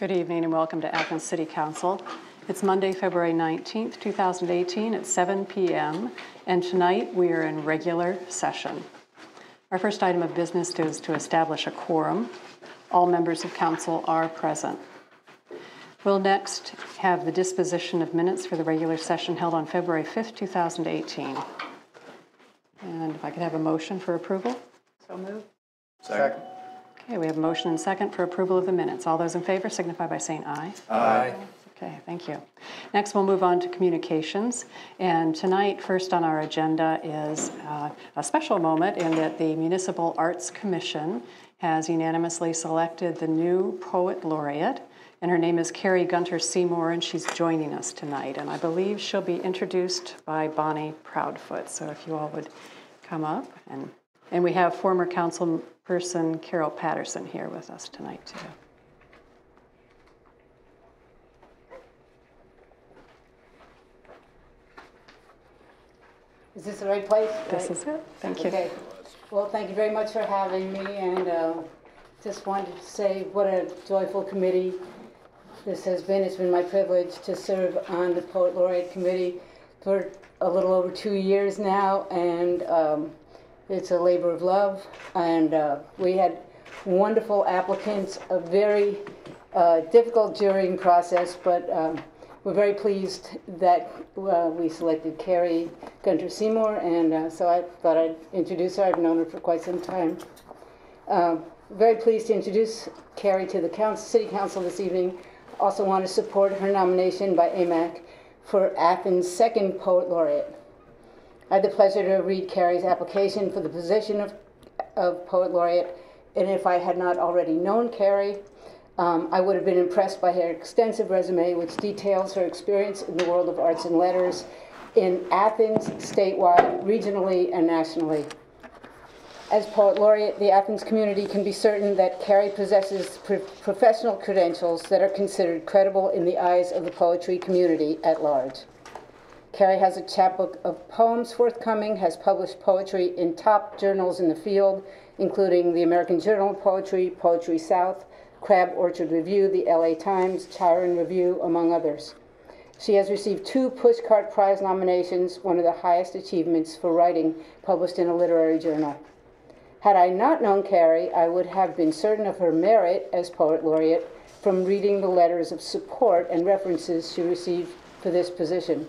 Good evening and welcome to Athens City Council. It's Monday, February 19th, 2018 at 7 p.m. and tonight we are in regular session. Our first item of business is to establish a quorum. All members of council are present. We'll next have the disposition of minutes for the regular session held on February 5th, 2018. And if I could have a motion for approval? So moved. Second. Okay, we have a motion and second for approval of the minutes. All those in favor signify by saying aye. Aye. Okay, thank you. Next, we'll move on to communications. And tonight, first on our agenda is a special moment in that the Municipal Arts Commission has unanimously selected the new Poet Laureate. And her name is Carrie Gunter Seymour, and she's joining us tonight. And I believe she'll be introduced by Bonnie Proudfoot. So if you all would come up. And we have former councilperson Carol Patterson here with us tonight, too. Is this the right place? This is it. Thank you. Okay. Well, thank you very much for having me, and just wanted to say what a joyful committee this has been. It's been my privilege to serve on the Poet Laureate Committee for a little over 2 years now, and it's a labor of love. And we had wonderful applicants, a very difficult jurying process, but we're very pleased that we selected Carrie Gunter Seymour, and so I thought I'd introduce her. I've known her for quite some time. Very pleased to introduce Carrie to the City Council this evening. Also want to support her nomination by AMAC for Athens' second Poet Laureate. I had the pleasure to read Carrie's application for the position of Poet Laureate, and if I had not already known Carrie, I would have been impressed by her extensive resume, which details her experience in the world of arts and letters in Athens, statewide, regionally, and nationally. As Poet Laureate, the Athens community can be certain that Carrie possesses professional credentials that are considered credible in the eyes of the poetry community at large. Carrie has a chapbook of poems forthcoming, has published poetry in top journals in the field, including the American Journal of Poetry, Poetry South, Crab Orchard Review, the LA Times, Chiron Review, among others. She has received 2 Pushcart Prize nominations, one of the highest achievements for writing published in a literary journal. Had I not known Carrie, I would have been certain of her merit as Poet Laureate from reading the letters of support and references she received for this position.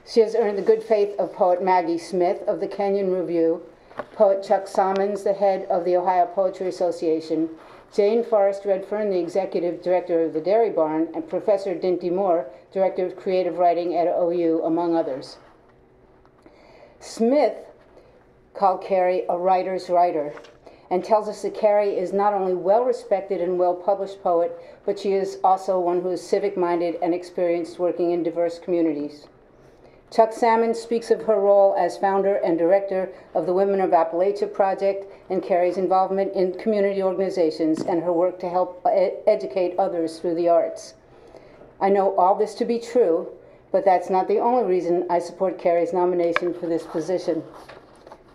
She has earned the good faith of poet Maggie Smith of the Kenyon Review, poet Chuck Sommons, the head of the Ohio Poetry Association, Jane Forrest Redfern, the executive director of the Dairy Barn, and Professor Dinty Moore, director of creative writing at OU, among others. Smith called Carrie a writer's writer and tells us that Carrie is not only well-respected and well-published poet, but she is also one who is civic-minded and experienced working in diverse communities. Chuck Salmon speaks of her role as founder and director of the Women of Appalachia Project and Carrie's involvement in community organizations and her work to help educate others through the arts. I know all this to be true, but that's not the only reason I support Carrie's nomination for this position.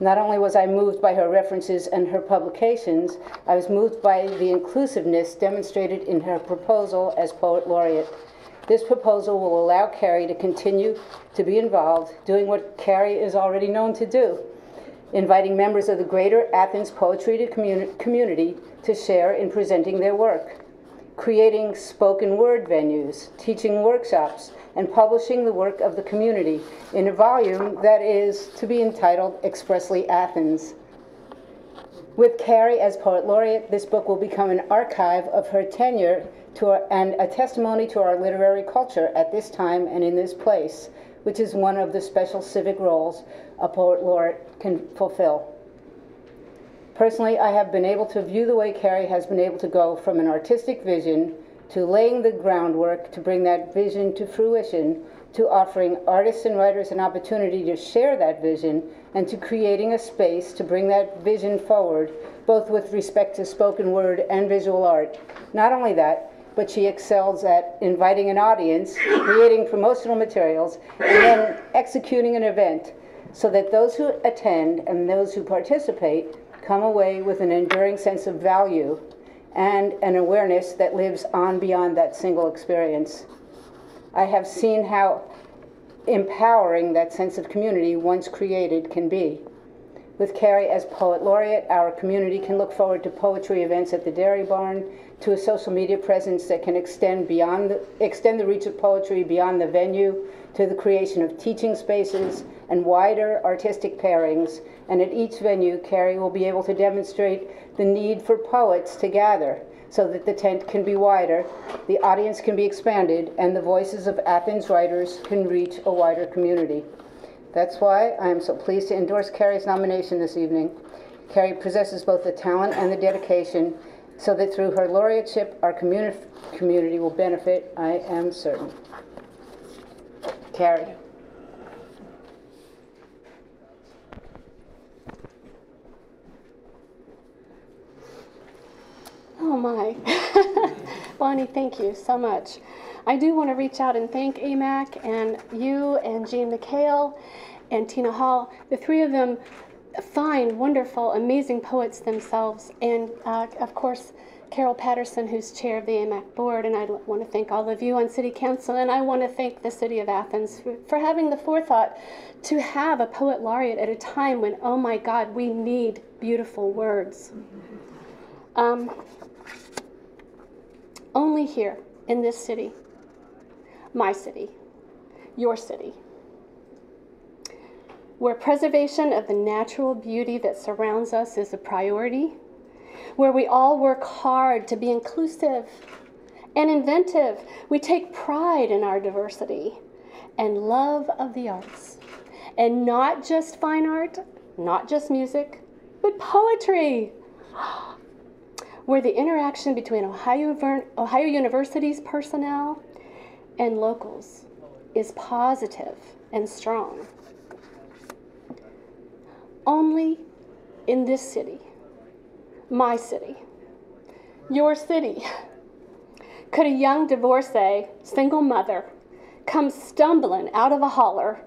Not only was I moved by her references and her publications, I was moved by the inclusiveness demonstrated in her proposal as Poet Laureate. This proposal will allow Carrie to continue to be involved, doing what Carrie is already known to do, inviting members of the greater Athens poetry community to share in presenting their work, creating spoken word venues, teaching workshops, and publishing the work of the community in a volume that is to be entitled Expressly Athens. With Carrie as Poet Laureate, this book will become an archive of her tenure and a testimony to our literary culture at this time and in this place, which is one of the special civic roles a Poet Laureate can fulfill. Personally, I have been able to view the way Carrie has been able to go from an artistic vision to laying the groundwork to bring that vision to fruition, to offering artists and writers an opportunity to share that vision, and to creating a space to bring that vision forward, both with respect to spoken word and visual art. Not only that, but she excels at inviting an audience, creating promotional materials, and then executing an event so that those who attend and those who participate come away with an enduring sense of value and an awareness that lives on beyond that single experience. I have seen how empowering that sense of community once created can be. With Carrie as Poet Laureate, our community can look forward to poetry events at the Dairy Barn, to a social media presence that can extend the reach of poetry beyond the venue, to the creation of teaching spaces and wider artistic pairings. And at each venue, Carrie will be able to demonstrate the need for poets to gather so that the tent can be wider, the audience can be expanded, and the voices of Athens writers can reach a wider community. That's why I am so pleased to endorse Carrie's nomination this evening. Carrie possesses both the talent and the dedication, so that through her laureateship, our community will benefit, I am certain. Carrie. Oh my. Bonnie, thank you so much. I do want to reach out and thank AMAC and you and Jean McHale and Tina Hall. The three of them fine, wonderful, amazing poets themselves. And of course, Carol Patterson, who's chair of the AMAC board. And I want to thank all of you on City Council. And I want to thank the City of Athens for having the forethought to have a poet laureate at a time when, oh my God, we need beautiful words. Only here in this city, my city, your city, where preservation of the natural beauty that surrounds us is a priority, where we all work hard to be inclusive and inventive, we take pride in our diversity and love of the arts, and not just fine art, not just music, but poetry, where the interaction between Ohio University's personnel and locals is positive and strong. Only in this city, my city, your city, could a young divorcee, single mother, come stumbling out of a holler,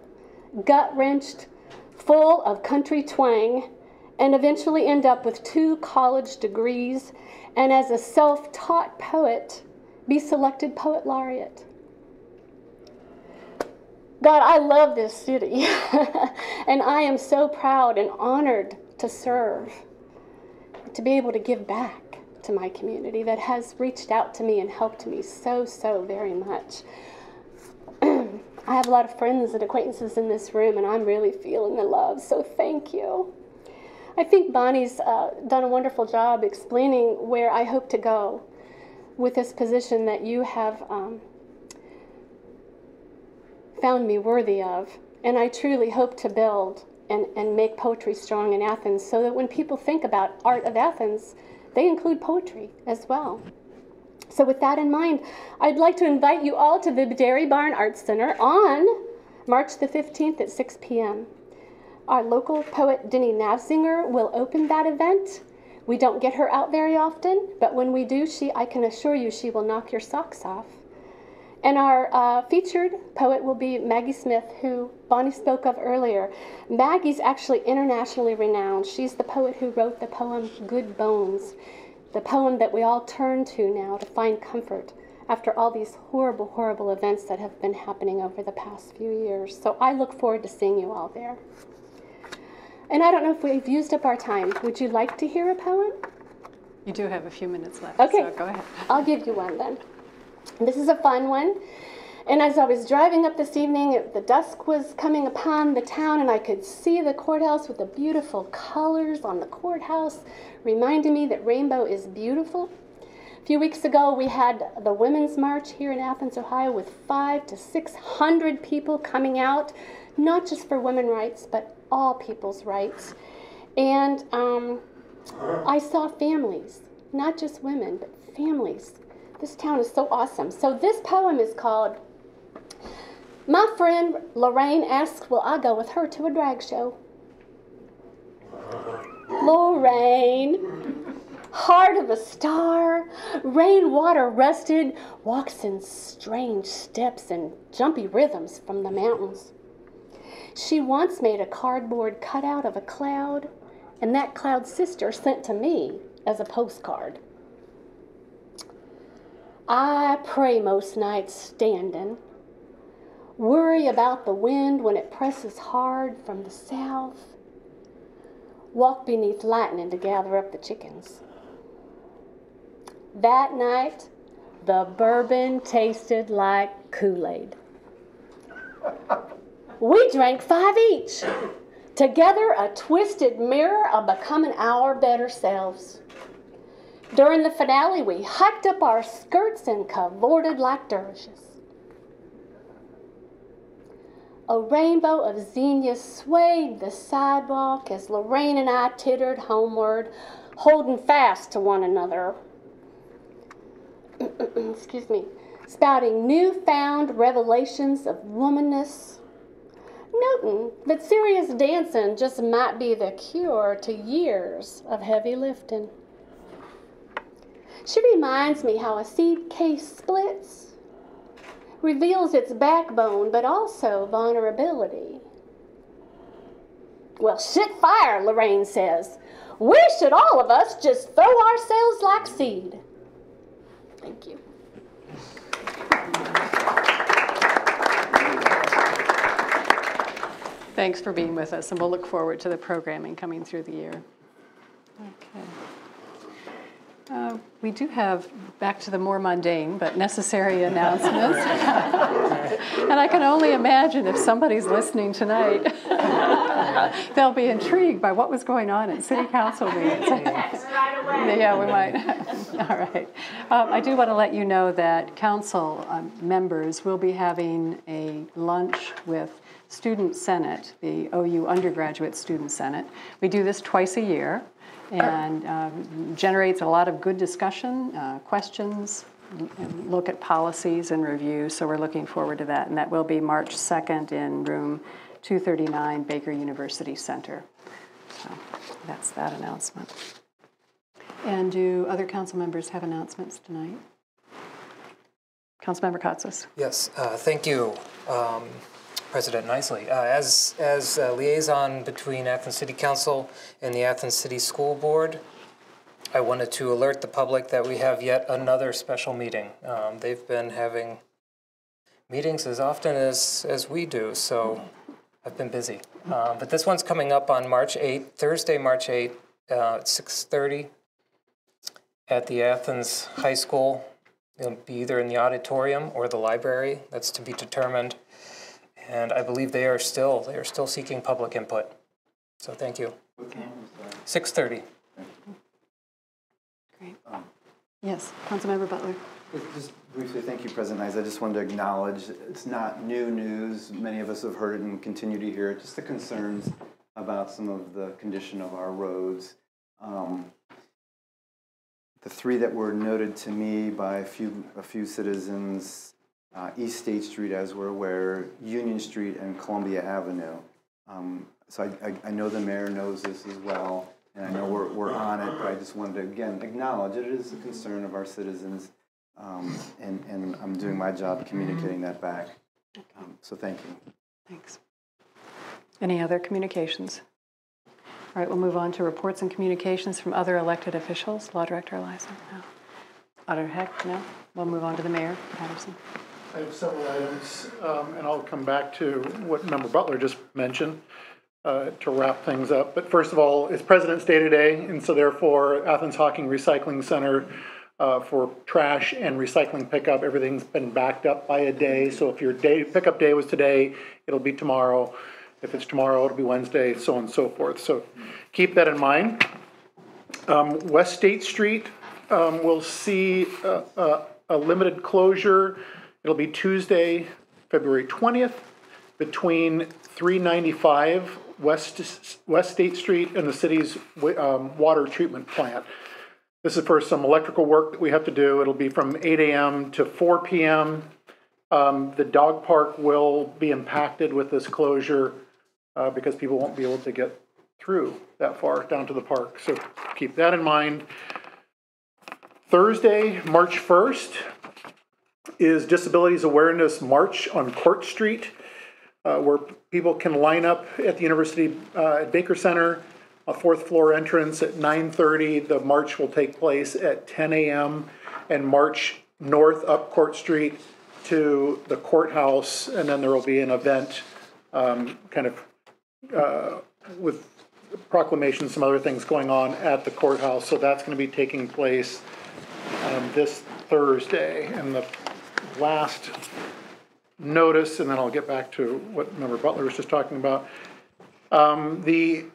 gut-wrenched, full of country twang, and eventually end up with 2 college degrees, and as a self-taught poet, be selected poet laureate. God, I love this city, and I am so proud and honored to serve, to be able to give back to my community that has reached out to me and helped me so, so very much. I have a lot of friends and acquaintances in this room, and I'm really feeling the love, so thank you. I think Bonnie's done a wonderful job explaining where I hope to go with this position that you have found me worthy of. And I truly hope to build and make poetry strong in Athens so that when people think about Art of Athens, they include poetry as well. So with that in mind, I'd like to invite you all to the Dairy Barn Arts Center on March the 15th at 6 p.m. Our local poet, Denny Navsinger, will open that event. We don't get her out very often, but when we do, I can assure you she will knock your socks off. And our featured poet will be Maggie Smith, who Bonnie spoke of earlier. Maggie's actually internationally renowned. She's the poet who wrote the poem Good Bones, the poem that we all turn to now to find comfort after all these horrible, horrible events that have been happening over the past few years. So I look forward to seeing you all there. And I don't know if we've used up our time. Would you like to hear a poem? You do have a few minutes left, okay. So go ahead. I'll give you one then. This is a fun one. And as I was driving up this evening, the dusk was coming upon the town, and I could see the courthouse with the beautiful colors on the courthouse, reminding me that rainbow is beautiful. A few weeks ago, we had the Women's March here in Athens, Ohio, with 500 to 600 people coming out, not just for women's rights, but all people's rights. And I saw families, not just women, but families. This town is so awesome. So this poem is called, My Friend Lorraine Asks Will I Go With Her to a Drag Show? Lorraine, heart of a star, rainwater rusted, walks in strange steps and jumpy rhythms from the mountains. She once made a cardboard cutout of a cloud, and that cloud's sister sent to me as a postcard. I pray most nights standing, worry about the wind when it presses hard from the south, walk beneath lightning to gather up the chickens. That night, the bourbon tasted like Kool-Aid. We drank 5 each. Together, a twisted mirror of becoming our better selves. During the finale, we hiked up our skirts and cavorted like dervishes. A rainbow of zinnias swayed the sidewalk as Lorraine and I tittered homeward, holding fast to one another. Excuse me, spouting newfound revelations of womanness, noting that serious dancing just might be the cure to years of heavy lifting. She reminds me how a seed case splits, reveals its backbone, but also vulnerability. Well, shit fire, Lorraine says. We should all of us just throw ourselves like seed. Thank you. Thanks for being with us, and we'll look forward to the programming coming through the year. Okay. We do have, back to the more mundane but necessary announcements. And I can only imagine if somebody's listening tonight, they'll be intrigued by what was going on at city council meetings. Yeah, we might. All right. I do want to let you know that council members will be having a lunch with Student Senate, the OU Undergraduate Student Senate. We do this twice a year, and generates a lot of good discussion, questions, look at policies and reviews, so we're looking forward to that. And that will be March 2nd in room 239, Baker University Center. So that's that announcement. And do other council members have announcements tonight? Councilmember Katsas. Yes, thank you, President Nicely. As liaison between Athens City Council and the Athens City School Board, I wanted to alert the public that we have yet another special meeting. They've been having meetings as often as we do, so I've been busy. But this one's coming up on March 8th, Thursday, March 8th at 6:30 at the Athens High School. It'll be either in the auditorium or the library. That's to be determined. And I believe they are still seeking public input. So thank you. 6:30. Great. Yes, Councilmember Butler. Just briefly, thank you, President Nyes. I just wanted to acknowledge it's not new news. Many of us have heard it and continue to hear it. Just the concerns about some of the condition of our roads. The three that were noted to me by a few citizens. East State Street, as we're aware, Union Street, and Columbia Avenue. So I know the mayor knows this as well, and I know we're on it, but I just wanted to, again, acknowledge it is a concern of our citizens, and I'm doing my job communicating that back. So thank you. Thanks. Any other communications? All right, we'll move on to reports and communications from other elected officials. Law Director Eliza? No. Auditor Heck? No. We'll move on to the Mayor, Patterson. I have several items, and I'll come back to what Member Butler just mentioned to wrap things up. But first of all, it's President's Day today, and so therefore Athens Hocking Recycling Center for trash and recycling pickup, everything's been backed up by a day. So if your pickup day was today, it'll be tomorrow. If it's tomorrow, it'll be Wednesday, so on and so forth. So keep that in mind. West State Street will see a limited closure. It'll be Tuesday, February 20th, between 395 West State Street and the city's water treatment plant. This is for some electrical work that we have to do. It'll be from 8 a.m. to 4 p.m. The dog park will be impacted with this closure because people won't be able to get through that far down to the park. So keep that in mind. Thursday, March 1st, is Disabilities Awareness March on Court Street, where people can line up at the University at Baker Center, a 4th floor entrance at 9:30. The march will take place at 10 a.m. and march north up Court Street to the courthouse, and then there will be an event with proclamations, some other things going on at the courthouse. So that's going to be taking place this Thursday. And the last notice, and then I'll get back to what Member Butler was just talking about. The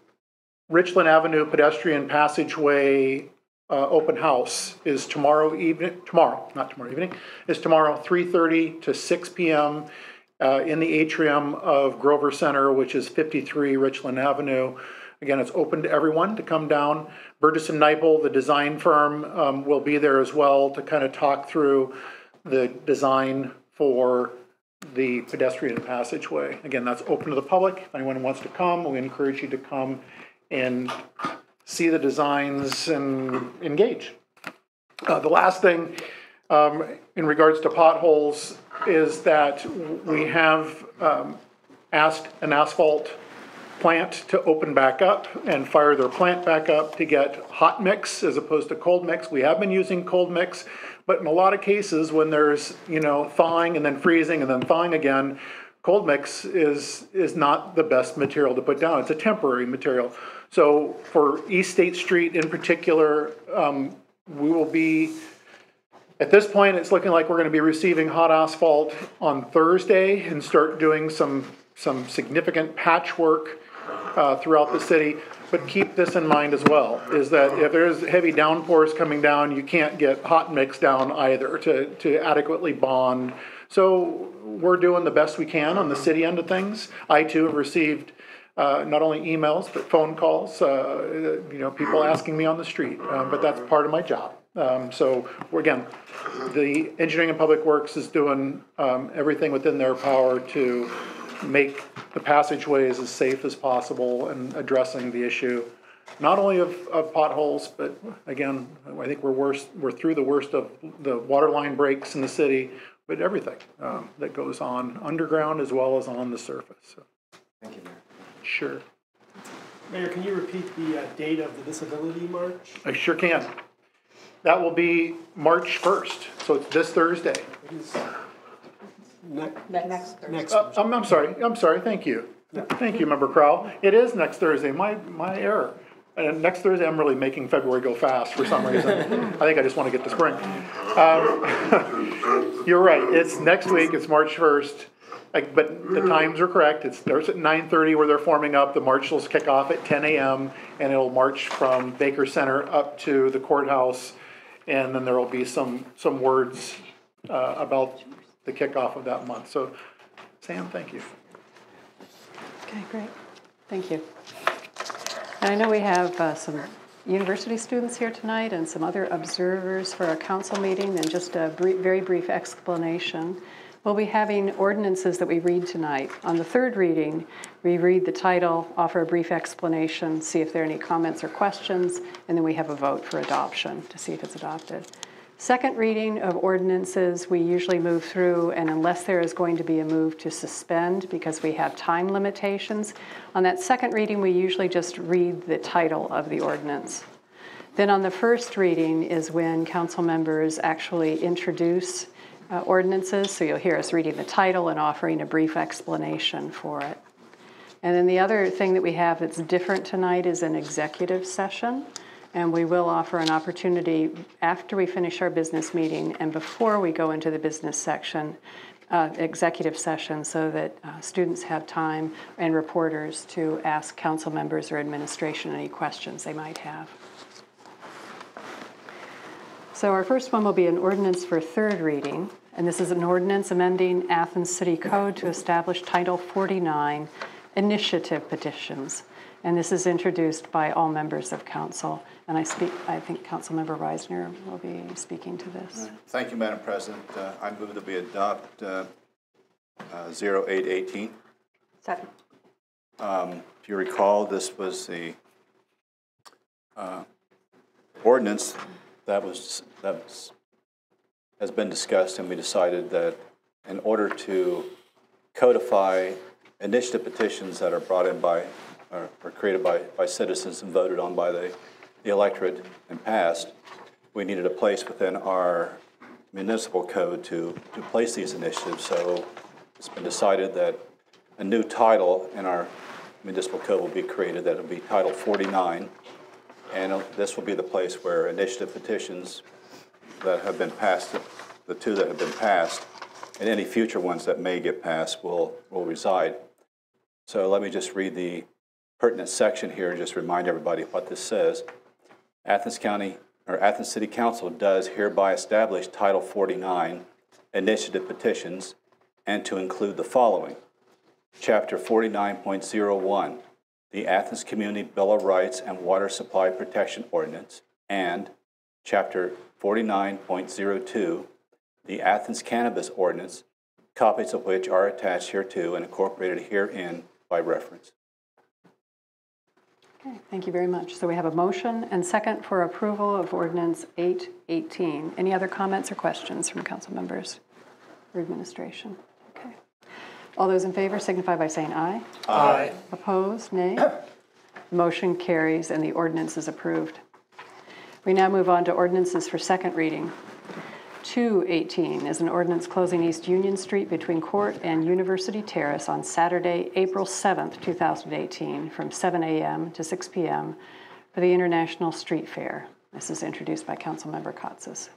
Richland Avenue pedestrian passageway open house is tomorrow evening, is tomorrow 3:30 to 6 p.m. In the atrium of Grover Center, which is 53 Richland Avenue. Again, it's open to everyone to come down. Burgess & Nyepel, the design firm, will be there as well to kind of talk through the design for the pedestrian passageway. Again, that's open to the public. If anyone wants to come, we encourage you to come and see the designs and engage. The last thing in regards to potholes is that we have asked an asphalt plant to open back up and fire their plant back up to get hot mix as opposed to cold mix. We have been using cold mix, but in a lot of cases when there's, thawing and then freezing and then thawing again, cold mix is not the best material to put down. It's a temporary material. So for East State Street in particular, we will be, at this point, it's looking like we're going to be receiving hot asphalt on Thursday and start doing some significant patchwork throughout the city. But keep this in mind as well, is that if there's heavy downpours coming down, you can't get hot mix down either to adequately bond. So we're doing the best we can on the city end of things. I too have received not only emails, but phone calls, people asking me on the street, but that's part of my job. So again, the Engineering and Public Works is doing everything within their power to make the passageways as safe as possible and addressing the issue, not only of potholes, but again, I think we're through the worst of the water line breaks in the city, but everything that goes on underground as well as on the surface. So. Thank you, Mayor. Sure. Mayor, can you repeat the date of the Disability March? I sure can. That will be March 1st, so it's this Thursday. Next Thursday. I'm sorry, thank you. Thank you, Member Crowell. It is next Thursday, my error. And next Thursday, I'm really making February go fast for some reason. I think I just want to get to spring. You're right, it's next week, it's March 1st. But the times are correct. It starts at 9:30 where they're forming up. The march will kick off at 10 a.m. and it'll march from Baker Center up to the courthouse. And then there will be some words about the kickoff of that month. So, Sam, thank you. Okay, great. Thank you. And I know we have some university students here tonight and some other observers for our council meeting, and just a very brief explanation. We'll be having ordinances that we read tonight. On the third reading, we read the title, offer a brief explanation, see if there are any comments or questions, and then we have a vote for adoption to see if it's adopted. Second reading of ordinances, we usually move through, and unless there is going to be a move to suspend because we have time limitations, on that second reading, we usually just read the title of the ordinance. Then on the first reading is when council members actually introduce ordinances, so you'll hear us reading the title and offering a brief explanation for it. And then the other thing that we have that's different tonight is an executive session, and we will offer an opportunity after we finish our business meeting and before we go into the business section, executive session, so that students have time and reporters to ask council members or administration any questions they might have. So our first one will be an ordinance for third reading, and this is an ordinance amending Athens City Code to establish Title 49 initiative petitions. And this is introduced by all members of council. And I think Councilmember Reisner will be speaking to this. Thank you, Madam President. I move that we adopt 0818. Second. If you recall, this was the ordinance that has been discussed, and we decided that in order to codify initiative petitions that are brought in by or created by citizens and voted on by the electorate and passed, we needed a place within our municipal code to place these initiatives. So it's been decided that a new title in our municipal code will be created. That will be Title 49. And this will be the place where initiative petitions that have been passed, the two that have been passed, and any future ones that may get passed will reside. So let me just read the pertinent section here and just remind everybody what this says. Athens City Council does hereby establish Title 49 initiative petitions and to include the following. Chapter 49.01, the Athens Community Bill of Rights and Water Supply Protection Ordinance, and Chapter 49.02, the Athens Cannabis Ordinance, copies of which are attached hereto and incorporated herein by reference. Okay, thank you very much. So we have a motion and second for approval of Ordinance 818. Any other comments or questions from council members or administration? Okay. All those in favor signify by saying aye. Aye. Opposed, nay. Motion carries and the ordinance is approved. We now move on to ordinances for second reading. 218 is an ordinance closing East Union Street between Court and University Terrace on Saturday, April 7th, 2018, from 7 a.m. to 6 p.m. for the International Street Fair. This is introduced by Councilmember Katsas.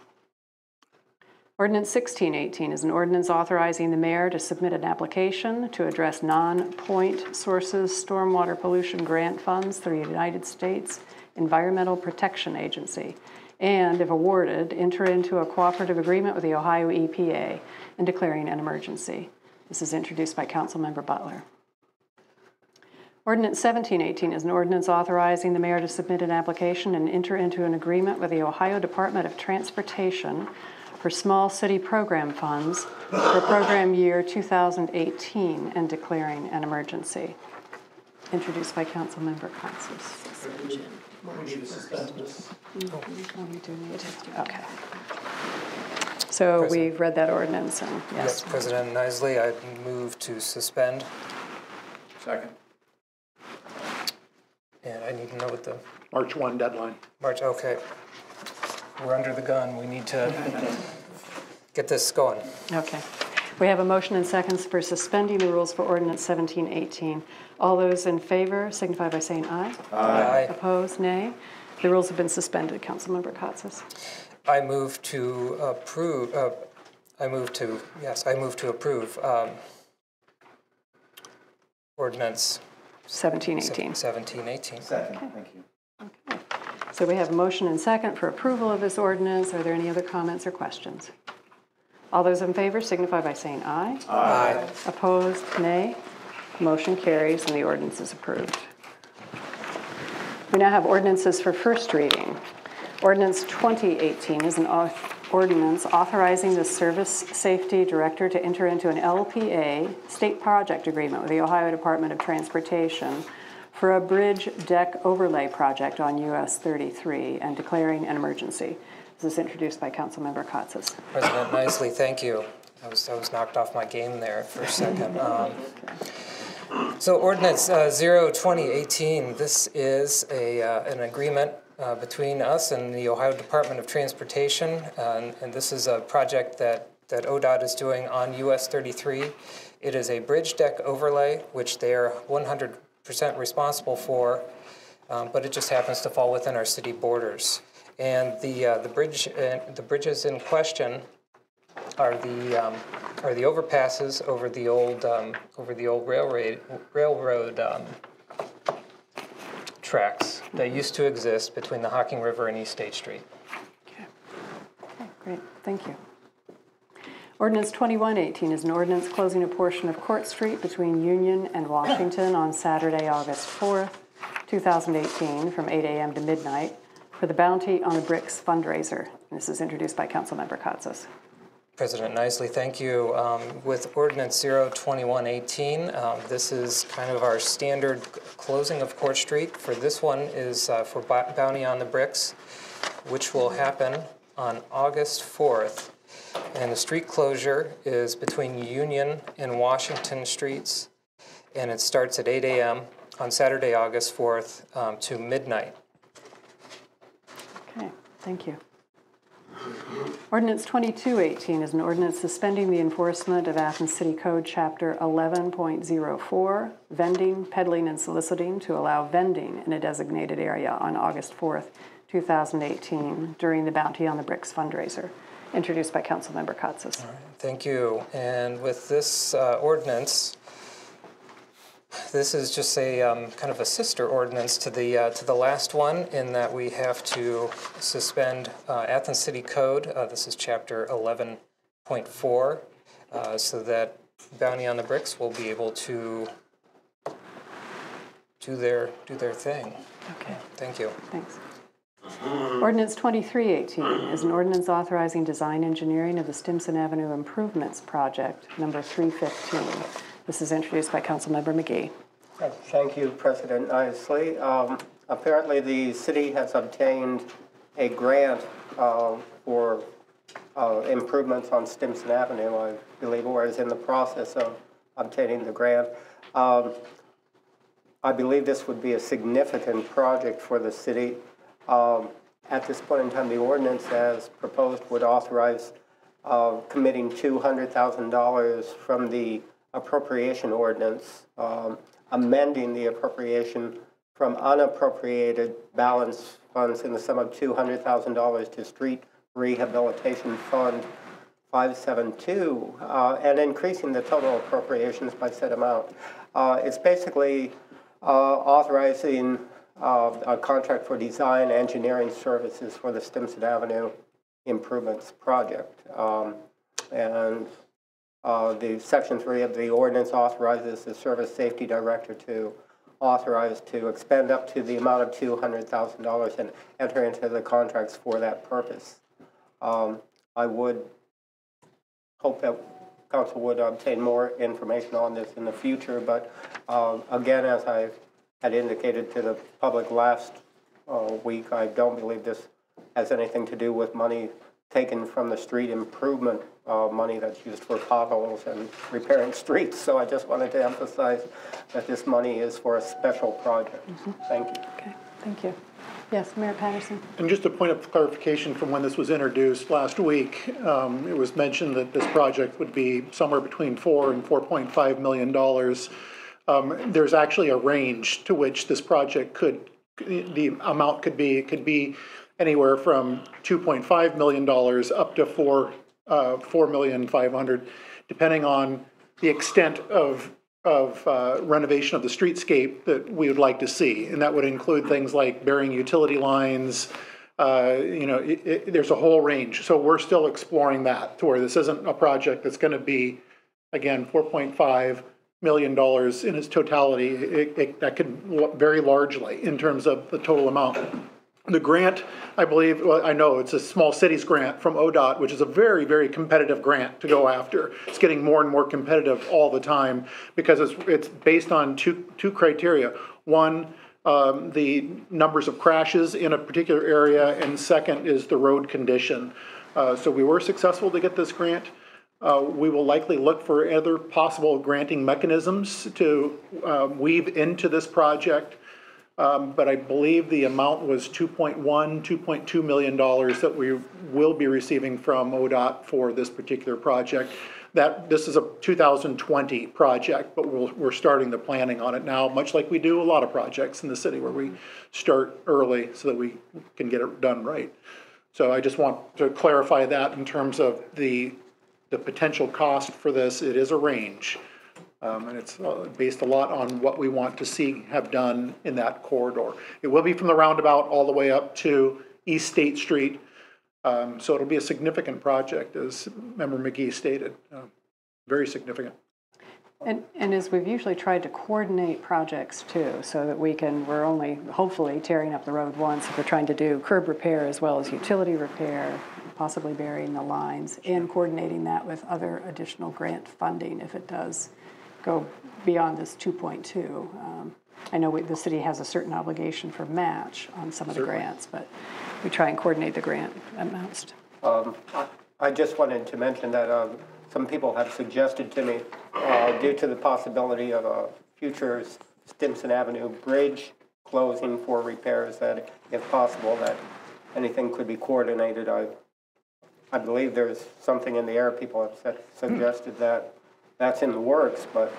Ordinance 1618 is an ordinance authorizing the mayor to submit an application to address non-point sources stormwater pollution grant funds through the United States Environmental Protection Agency, and, if awarded, enter into a cooperative agreement with the Ohio EPA and declaring an emergency. This is introduced by Councilmember Butler. Ordinance 1718 is an ordinance authorizing the mayor to submit an application and enter into an agreement with the Ohio Department of Transportation for small city program funds for program year 2018 and declaring an emergency. Introduced by Councilmember Katsas. We need to suspend this. Okay. So we've read that ordinance, and Yes, President Nisley, I move to suspend. Second. And I need to know what the March 1 deadline. March, okay. We're under the gun. We need to get this going. Okay. We have a motion and seconds for suspending the rules for ordinance 1718. All those in favor signify by saying aye. Aye. Opposed, nay. The rules have been suspended. Councilmember Katsas. I move to approve. I move to approve ordinance 1718. 1718. Second, thank you. Okay. So we have a motion and second for approval of this ordinance. Are there any other comments or questions? All those in favor signify by saying aye. Aye. Opposed, nay. Motion carries and the ordinance is approved. We now have ordinances for first reading. Ordinance 2018 is an ordinance authorizing the Service Safety Director to enter into an LPA state project agreement with the Ohio Department of Transportation for a bridge deck overlay project on US 33 and declaring an emergency. This is introduced by Councilmember Katsas. President Nisley, thank you. I was knocked off my game there for a second. So ordinance 0-2018, this is an agreement between us and the Ohio Department of Transportation, and this is a project that ODOT is doing on US 33. It is a bridge deck overlay, which they are 100% responsible for, but it just happens to fall within our city borders. And the bridges in question are the overpasses over the old railroad tracks that used to exist between the Hocking River and East State Street. Okay, great, thank you. Ordinance 2118 is an ordinance closing a portion of Court Street between Union and Washington on Saturday, August 4th, 2018, from 8 a.m. to midnight for the Bounty on the Bricks fundraiser. This is introduced by Councilmember Katsas. President Nisley, thank you. With Ordinance 0-2118, this is kind of our standard closing of Court Street. For this one is for Bounty on the Bricks, which will happen on August 4th. And the street closure is between Union and Washington Streets, and it starts at 8 a.m. on Saturday, August 4th to midnight. Okay, thank you. Ordinance 2218 is an ordinance suspending the enforcement of Athens City Code Chapter 11.04, vending, peddling, and soliciting to allow vending in a designated area on August 4th, 2018 during the Bounty on the Bricks fundraiser, introduced by Councilmember Katsas. All right, thank you. And with this ordinance, this is just a kind of a sister ordinance to the last one, in that we have to suspend Athens City Code. This is Chapter 11.4, so that Bounty on the Bricks will be able to do their thing. Okay, Thank you. thanks. Ordinance 2318 is an ordinance authorizing design engineering of the Stimson Avenue Improvements Project, number 315. This is introduced by Councilmember McGee. Thank you, President Isley. Apparently, the city has obtained a grant for improvements on Stimson Avenue, I believe, or is in the process of obtaining the grant. I believe this would be a significant project for the city. At this point in time, the ordinance as proposed would authorize committing $200,000 from the appropriation ordinance, amending the appropriation from unappropriated balance funds in the sum of $200,000 to Street Rehabilitation Fund 572, and increasing the total appropriations by said amount. It's basically authorizing a contract for design engineering services for the Stimson Avenue Improvements Project. The Section 3 of the ordinance authorizes the Service Safety Director to authorize to expend up to the amount of $200,000 and enter into the contracts for that purpose. I would hope that Council would obtain more information on this in the future, but again, as I had indicated to the public last week, I don't believe this has anything to do with money taken from the street improvement money that's used for potholes and repairing streets. So I just wanted to emphasize that this money is for a special project. Thank you. Okay, thank you. Yes, Mayor Patterson. And just a point of clarification from when this was introduced last week, it was mentioned that this project would be somewhere between $4 and $4.5 million. There's actually a range to which this project the amount could be. It could be anywhere from $2.5 million up to $4,500,000, depending on the extent of renovation of the streetscape that we would like to see, and that would include things like burying utility lines. There's a whole range. So we're still exploring that, to where this isn't a project that's going to be, again, $4.5 million in its totality. That could vary largely in terms of the total amount. The grant, I believe, well, I know it's a small cities grant from ODOT, which is a very, very competitive grant to go after. It's getting more and more competitive all the time because it's based on two criteria. One, the numbers of crashes in a particular area, and second is the road condition. So we were successful to get this grant. We will likely look for other possible granting mechanisms to weave into this project. But I believe the amount was $2.2 million that we will be receiving from ODOT for this particular project. This is a 2020 project, but we're starting the planning on it now, much like we do a lot of projects in the city, where we start early so that we can get it done right. So I just want to clarify that in terms of the potential cost for this. It is a range. And it's based a lot on what we want to see have done in that corridor. It will be from the roundabout all the way up to East State Street. So it'll be a significant project, as Member McGee stated. Very significant. And as we've usually tried to coordinate projects too, so that we're only hopefully tearing up the road once if we're trying to do curb repair as well as utility repair, possibly burying the lines, and coordinating that with other additional grant funding if it does go beyond this 2.2. I know the city has a certain obligation for match on some of the grants, but we try and coordinate the grant amounts. I just wanted to mention that some people have suggested to me, due to the possibility of a future Stimson Avenue bridge closing for repairs, that if possible, that anything could be coordinated. I I believe there's something in the air. People have suggested that that's in the works, but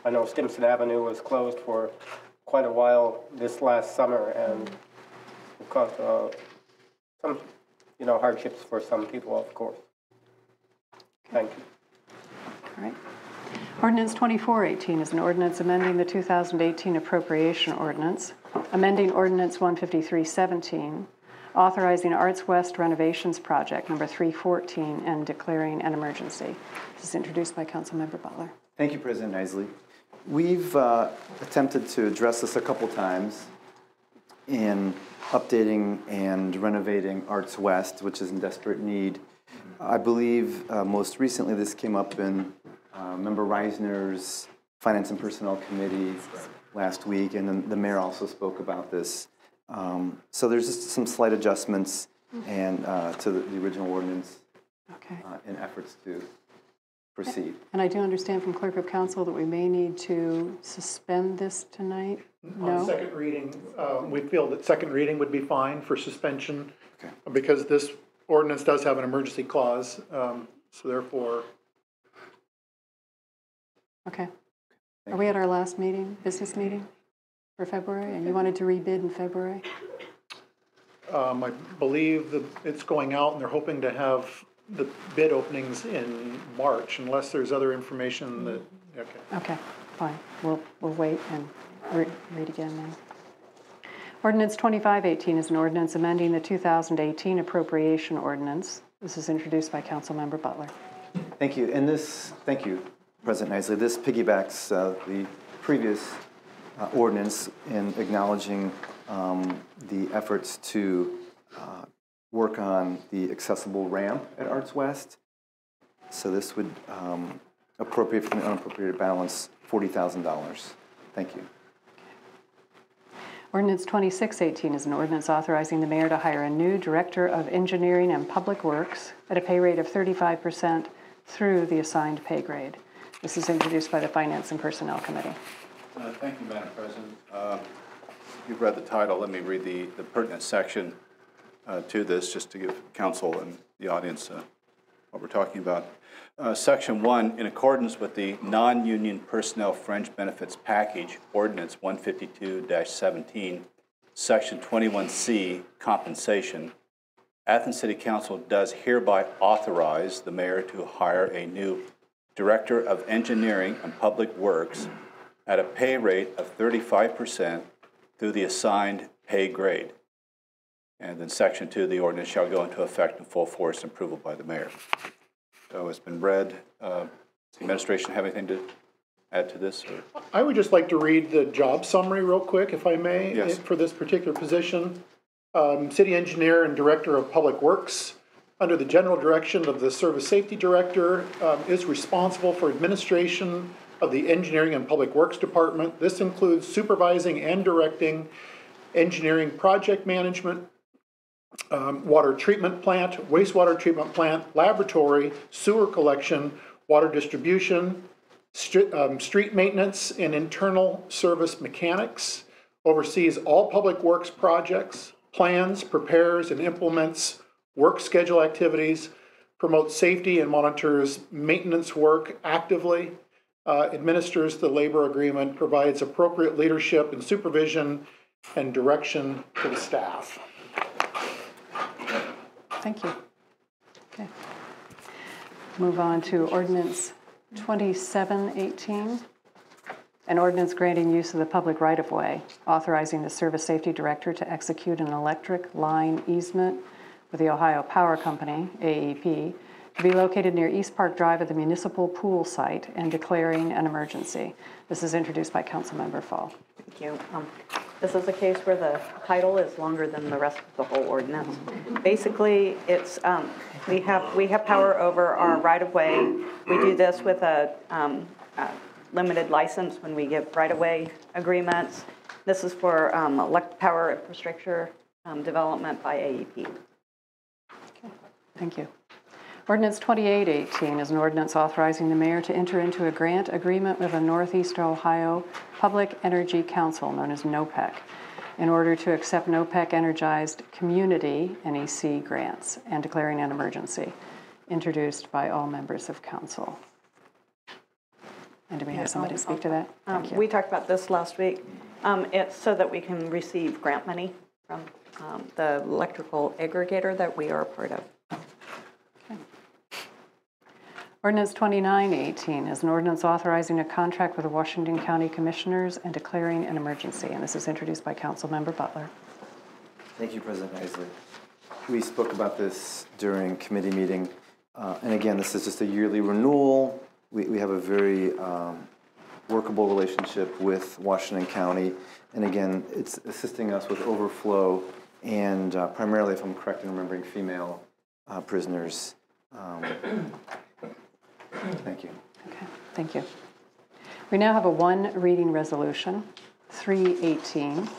I know Stimson Avenue was closed for quite a while this last summer, and it caused some, hardships for some people, of course. Thank you. All right. Ordinance 2418 is an ordinance amending the 2018 appropriation ordinance, amending Ordinance 15317, authorizing Arts West renovations project number 314, and declaring an emergency. This is introduced by Councilmember Butler. Thank you, President Isley. We've attempted to address this a couple times in updating and renovating Arts West, which is in desperate need. I believe most recently this came up in Member Reisner's Finance and Personnel Committee last week, and then the mayor also spoke about this. So there's just some slight adjustments and to the original ordinance in efforts to proceed. And I do understand from Clerk of Council that we may need to suspend this tonight. On second reading, we feel that second reading would be fine for suspension because this ordinance does have an emergency clause, so therefore. Okay. Are we at our last meeting, business meeting for February, and you wanted to rebid in February? I believe that it's going out and they're hoping to have the bid openings in March, unless there's other information that, Okay, fine. We'll wait and read again then. Ordinance 2518 is an ordinance amending the 2018 appropriation ordinance. This is introduced by Councilmember Butler. Thank you. And this, thank you, President Isley. This piggybacks the previous ordinance in acknowledging the efforts to work on the accessible ramp at Arts West. So this would appropriate from the unappropriated balance $40,000. Thank you. Ordinance 2618 is an ordinance authorizing the mayor to hire a new director of engineering and public works at a pay rate of 35% through the assigned pay grade. This is introduced by the Finance and Personnel Committee. Thank you, Madam President. You've read the title. Let me read the pertinent section to this, just to give council and the audience what we're talking about. Section 1, in accordance with the Non-Union Personnel Fringe Benefits Package, Ordinance 152-17, Section 21C, Compensation, Athens City Council does hereby authorize the mayor to hire a new Director of Engineering and Public Works at a pay rate of 35% through the assigned pay grade. And then Section 2 of the ordinance shall go into effect in full force and approval by the mayor. So it's been read. Does the administration have anything to add to this? Or? I would just like to read the job summary real quick, if I may, yes, for this particular position. City Engineer and Director of Public Works, under the general direction of the Service Safety Director, is responsible for administration of the Engineering and Public Works Department. This includes supervising and directing engineering project management, water treatment plant, wastewater treatment plant, laboratory, sewer collection, water distribution, street maintenance, and internal service mechanics, oversees all public works projects, plans, prepares, and implements work schedule activities, promotes safety and monitors maintenance work actively, administers the labor agreement, provides appropriate leadership and supervision and direction to the staff. Thank you. Okay. Move on to Ordinance 2718, an ordinance granting use of the public right-of-way, authorizing the Service Safety Director to execute an electric line easement with the Ohio Power Company, AEP, to be located near East Park Drive at the municipal pool site and declaring an emergency. This is introduced by Councilmember Fall. Thank you. This is a case where the title is longer than the rest of the whole ordinance. Basically, it's we have power over our right-of-way. We do this with a limited license when we give right-of-way agreements. This is for power infrastructure development by AEP. Okay, thank you. Ordinance 2818 is an ordinance authorizing the mayor to enter into a grant agreement with the Northeast Ohio Public Energy Council, known as NOPEC. in order to accept NOPEC energized community NEC grants and declaring an emergency, introduced by all members of council. And do we have somebody speak to that? Thank you. We talked about this last week. It's so that we can receive grant money from the electrical aggregator that we are a part of. Ordinance 2918 is an ordinance authorizing a contract with the Washington County Commissioners and declaring an emergency. And this is introduced by Councilmember Butler. Thank you, President Isley. We spoke about this during committee meeting. And again, this is just a yearly renewal. We have a very workable relationship with Washington County. And again, it's assisting us with overflow and primarily, if I'm correct in remembering, female prisoners. Thank you. Okay, thank you. We now have a one reading resolution, 318,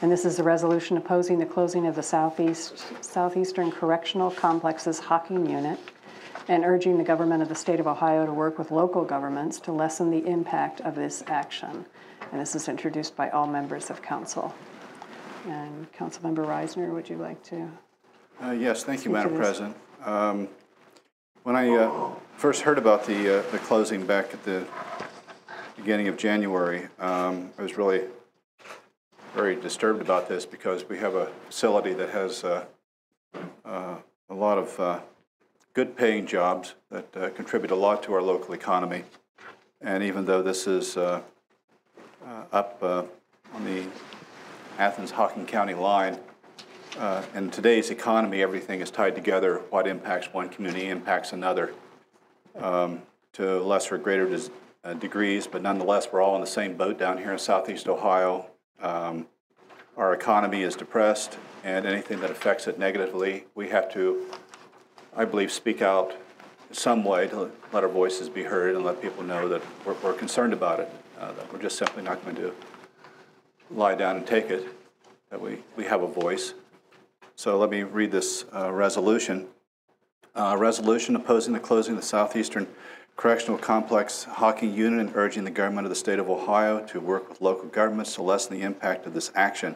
and this is a resolution opposing the closing of the Southeastern Correctional Complex's Hocking Unit and urging the government of the state of Ohio to work with local governments to lessen the impact of this action. And this is introduced by all members of council. And Councilmember Reisner, would you like to? Yes, thank you, Madam President. When I first heard about the closing back at the beginning of January, I was really very disturbed about this because we have a facility that has a lot of good paying jobs that contribute a lot to our local economy. And even though this is up on the Athens-Hocking County line, in today's economy, everything is tied together. What impacts one community impacts another to lesser or greater degrees, but nonetheless, we're all in the same boat down here in Southeast Ohio. Our economy is depressed, and anything that affects it negatively, we have to, I believe, speak out in some way to let our voices be heard and let people know that we're concerned about it, that we're just simply not going to lie down and take it, that we have a voice. So let me read this resolution. Resolution opposing the closing of the Southeastern Correctional Complex Hocking Unit and urging the government of the state of Ohio to work with local governments to lessen the impact of this action.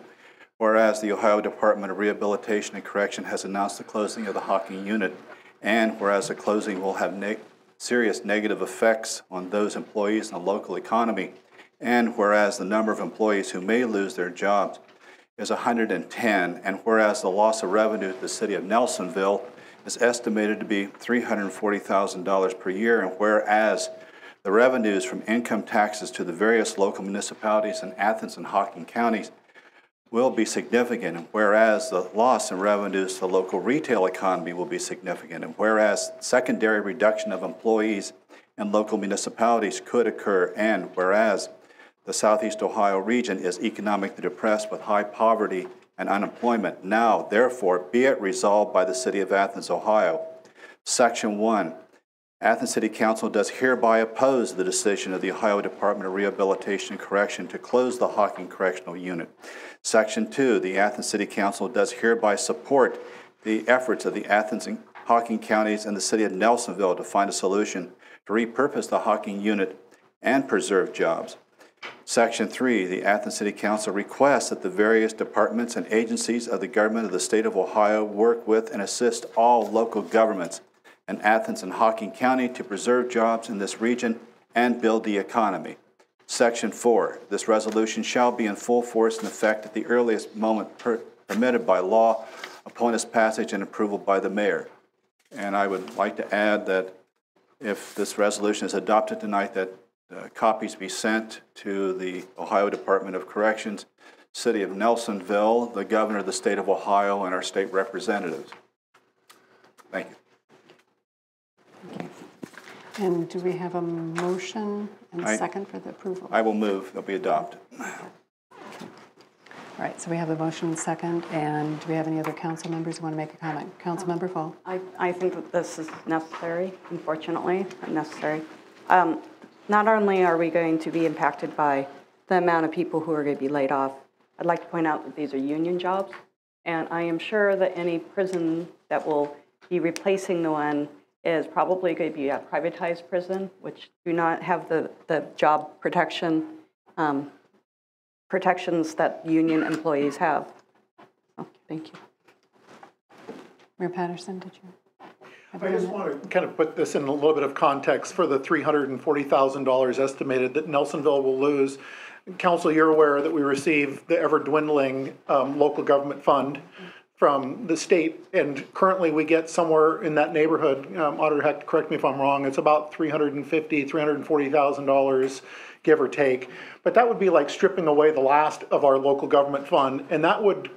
Whereas the Ohio Department of Rehabilitation and Correction has announced the closing of the Hocking Unit, and whereas the closing will have serious negative effects on those employees in the local economy, and whereas the number of employees who may lose their jobs is 110, and whereas the loss of revenue to the city of Nelsonville is estimated to be $340,000 per year, and whereas the revenues from income taxes to the various local municipalities in Athens and Hocking counties will be significant, and whereas the loss in revenues to the local retail economy will be significant, and whereas secondary reduction of employees in local municipalities could occur, and whereas the Southeast Ohio region is economically depressed with high poverty and unemployment. Now, therefore, be it resolved by the City of Athens, Ohio. Section 1, Athens City Council does hereby oppose the decision of the Ohio Department of Rehabilitation and Correction to close the Hocking Correctional Unit. Section 2, the Athens City Council does hereby support the efforts of the Athens and Hocking counties and the City of Nelsonville to find a solution to repurpose the Hocking Unit and preserve jobs. Section 3, the Athens City Council requests that the various departments and agencies of the government of the state of Ohio work with and assist all local governments in Athens and Hocking County to preserve jobs in this region and build the economy. Section 4, this resolution shall be in full force and effect at the earliest moment permitted by law upon its passage and approval by the mayor. And I would like to add that if this resolution is adopted tonight, that copies be sent to the Ohio Department of Corrections, City of Nelsonville, the Governor of the State of Ohio, and our state representatives. Thank you. Okay. And do we have a motion and a second for the approval? I will move that we adopt. All right, so we have a motion and second, and do we have any other council members who want to make a comment? Councilmember Fall. I think that this is necessary, unfortunately, necessary. Not only are we going to be impacted by the amount of people who are going to be laid off, I'd like to point out that these are union jobs, and I am sure that any prison that will be replacing the one is probably going to be a privatized prison, which do not have the job protection protections that union employees have. Thank you. Mayor Patterson, did you? I just want to kind of put this in a little bit of context for the $340,000 estimated that Nelsonville will lose. Council, you're aware that we receive the ever dwindling local government fund from the state, and currently we get somewhere in that neighborhood, Auditor Heck, correct me if I'm wrong, it's about $350,000, $340,000, give or take. But that would be like stripping away the last of our local government fund, and that would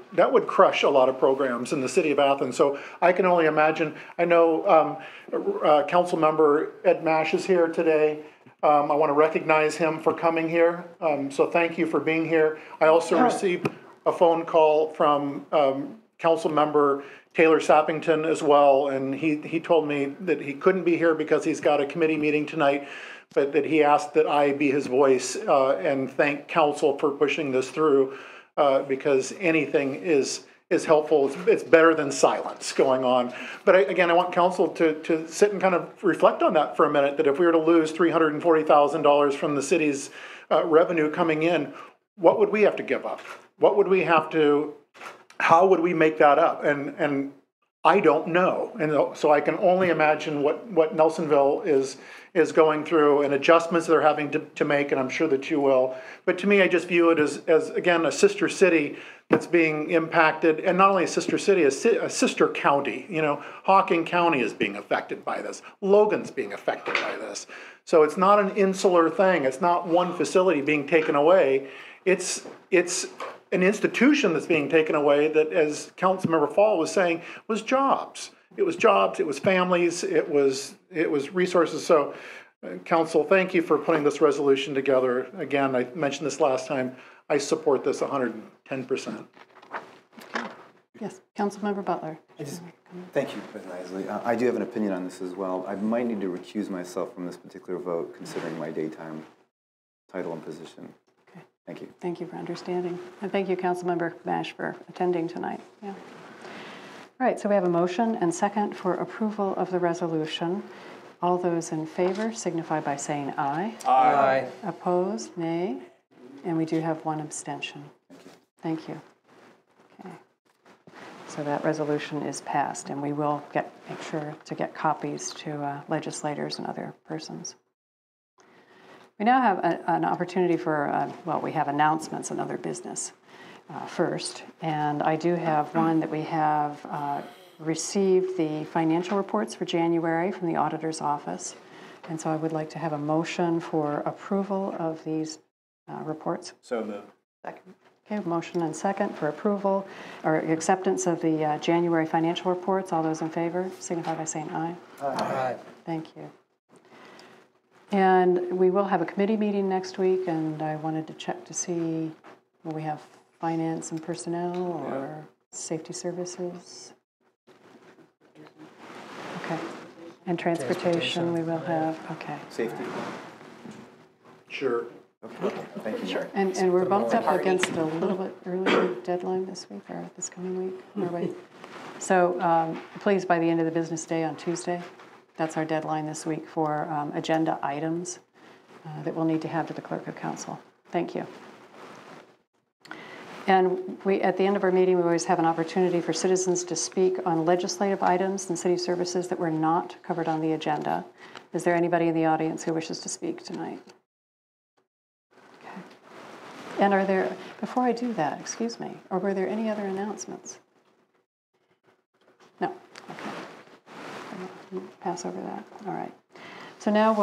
crush a lot of programs in the city of Athens. So I can only imagine. I know Council Member Ed Mash is here today. I want to recognize him for coming here. So thank you for being here. I also received a phone call from Council Member Taylor Sappington as well, and he told me that he couldn't be here because he's got a committee meeting tonight, but that he asked that I be his voice and thank council for pushing this through because anything is helpful. It's better than silence going on. But again, I want council to sit and kind of reflect on that for a minute, that if we were to lose $340,000 from the city's revenue coming in, what would we have to give up? What would we have to, how would we make that up? And I don't know. And so I can only imagine what Nelsonville is going through and adjustments they're having to make, and I'm sure that you will. But to me, I just view it as again, a sister city that's being impacted, and not only a sister city, a sister county. You know, Hocking County is being affected by this. Logan's being affected by this. So it's not an insular thing. It's not one facility being taken away. It's an institution that's being taken away that, as Councilmember Fall was saying, was jobs. It was jobs, it was families, it was resources. So, Council, thank you for putting this resolution together. Again, I mentioned this last time, I support this 110%. Yes, Councilmember Butler. Thank you, President Isley. I do have an opinion on this as well. I might need to recuse myself from this particular vote, considering my daytime title and position. Okay. Thank you. Thank you for understanding. And thank you, Councilmember Mash, for attending tonight. Yeah. All right, so we have a motion and second for approval of the resolution. All those in favor signify by saying aye. Aye. Opposed, nay. And we do have one abstention. Thank you. Okay. So that resolution is passed, and we will make sure to get copies to legislators and other persons. We now have an opportunity for, well, we have announcements and other business first. And I do have one that we have received the financial reports for January from the auditor's office. And so I would like to have a motion for approval of these reports. So moved. Second. Okay, motion and second for approval or acceptance of the January financial reports. All those in favor signify by saying aye. Aye. Thank you. And we will have a committee meeting next week, and I wanted to check to see will we have finance and personnel or safety services. Okay. And transportation we will have. Okay. Safety. Sure. Okay. Thank you. Sure. And we're bumped up against a little bit earlier deadline this week or this coming week. Or wait. So please, by the end of the business day on Tuesday, that's our deadline this week for agenda items that we'll need to have to the Clerk of Council. Thank you. And we, at the end of our meeting, we always have an opportunity for citizens to speak on legislative items and city services that were not covered on the agenda. Is there anybody in the audience who wishes to speak tonight? Okay. And are there, before I do that, excuse me, or were there any other announcements? No. Okay. Pass over that. All right. So now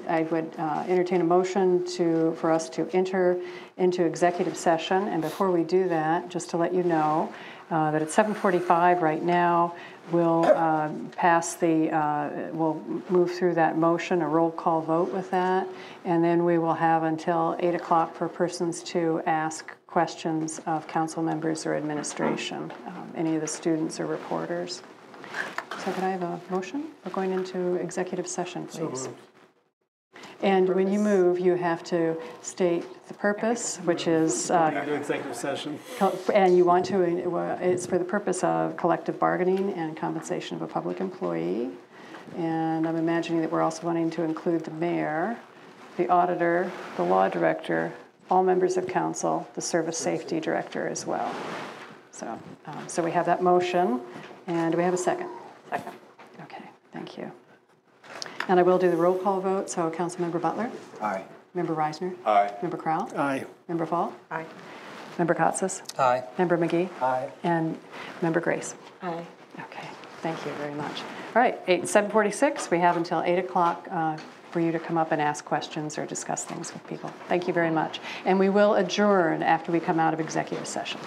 I would entertain a motion for us to enter into executive session. And before we do that, just to let you know that at 7:45 right now, we'll we'll move through that motion, a roll call vote with that, and then we will have until 8 o'clock for persons to ask questions of council members or administration, any of the students or reporters. So could I have a motion? We're going into executive session, please. And when you move, you have to state the purpose, which is... executive session. And you want to, it's for the purpose of collective bargaining and compensation of a public employee. And I'm imagining that we're also wanting to include the mayor, the auditor, the law director, all members of council, the service safety director as well. So we have that motion, and do we have a second? Second. Okay, thank you. And I will do the roll call vote. So Councilmember Butler? Aye. Member Reisner? Aye. Member Crowell? Aye. Member Fall? Aye. Member Katsas? Aye. Member McGee? Aye. And Member Grace? Aye. Okay, thank you very much. All right, 7:46, we have until 8 o'clock for you to come up and ask questions or discuss things with people. Thank you very much. And we will adjourn after we come out of executive session.